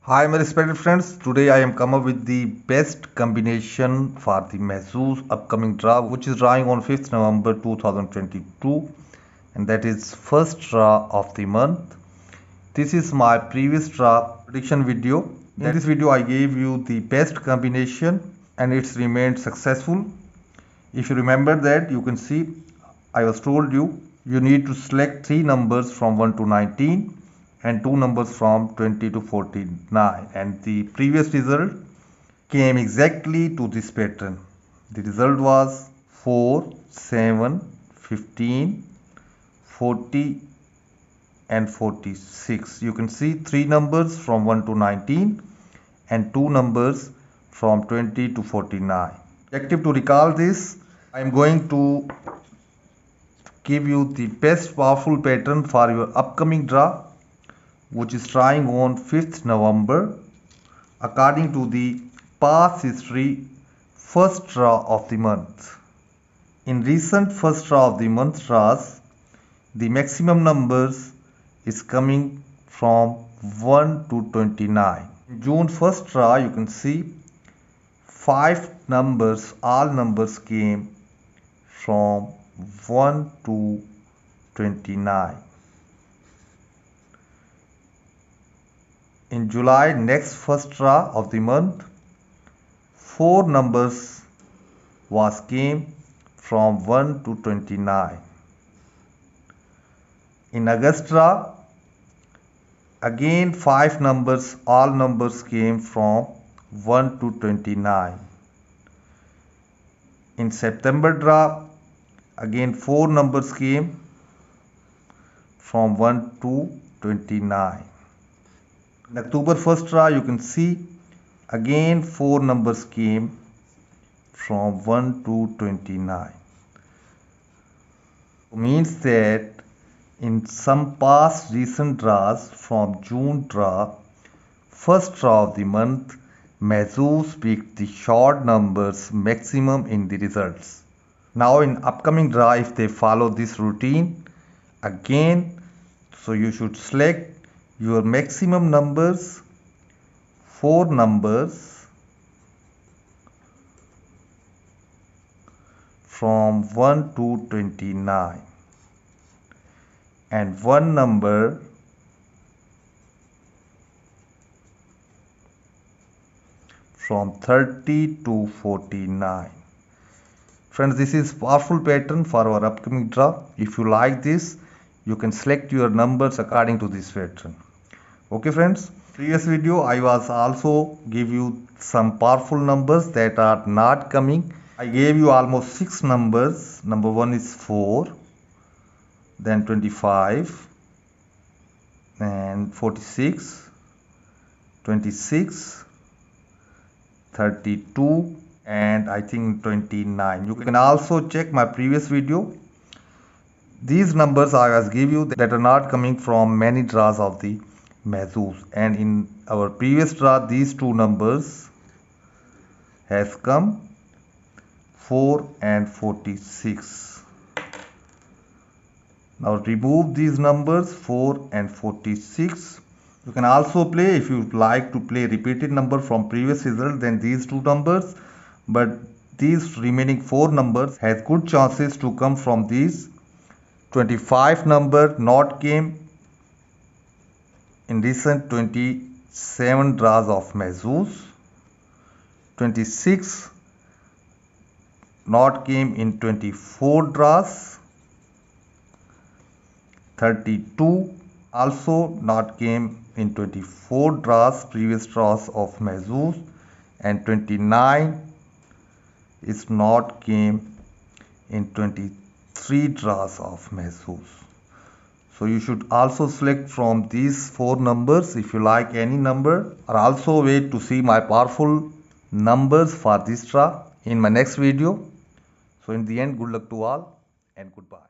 Hi my respected friends, today I am come up with the best combination for the Mahzooz upcoming draw which is drawing on 5th November 2022 and that is first draw of the month. This is my previous draw prediction video. In this video I gave you the best combination and it's remained successful. If you remember that, you can see I was told you need to select 3 numbers from 1 to 19 and 2 numbers from 20 to 49, and the previous result came exactly to this pattern. The result was 4, 7, 15, 40 and 46. You can see 3 numbers from 1 to 19 and 2 numbers from 20 to 49. Objective to recall this, I am going to give you the best powerful pattern for your upcoming draw which is drawing on 5th November according to the past history first draw of the month. In recent first draw of the month draws, the maximum numbers is coming from 1 to 29. In June first draw, you can see 5 numbers, all numbers came from 1 to 29. In July, next first draw of the month, 4 numbers came from 1 to 29. In August draw, again 5 numbers, all numbers came from 1 to 29. In September draw, again 4 numbers came from 1 to 29. In October first draw, you can see again 4 numbers came from 1 to 29. Means that in some past recent draws from June draw, first draw of the month, Mahzooz picked the short numbers maximum in the results. Now in upcoming draw, if they follow this routine again, so you should select your maximum numbers, 4 numbers from 1 to 29 and 1 number from 30 to 49. Friends, this is powerful pattern for our upcoming draw. If you like this, you can select your numbers according to this pattern. Okay friends, previous video I was also give you some powerful numbers that are not coming. I gave you almost 6 numbers. Number 1 is 4, then 25, and 46, 26, 32, and I think 29. You can also check my previous video. These numbers I was give you that are not coming from many draws of the Mahzooz, and in our previous draw these 2 numbers has come, 4 and 46. Now remove these numbers 4 and 46. You can also play, if you like to play repeated number from previous result, then these 2 numbers, but these remaining 4 numbers has good chances to come from these. 25 number not came in recent 27 draws of Mahzooz. 26 not came in 24 draws. 32 also not came in 24 draws, previous draws of Mahzooz, and 29 is not came in 23 draws of Mahzooz. So you should also select from these 4 numbers if you like any number, or also wait to see my powerful numbers for this draw in my next video. So in the end, good luck to all and goodbye.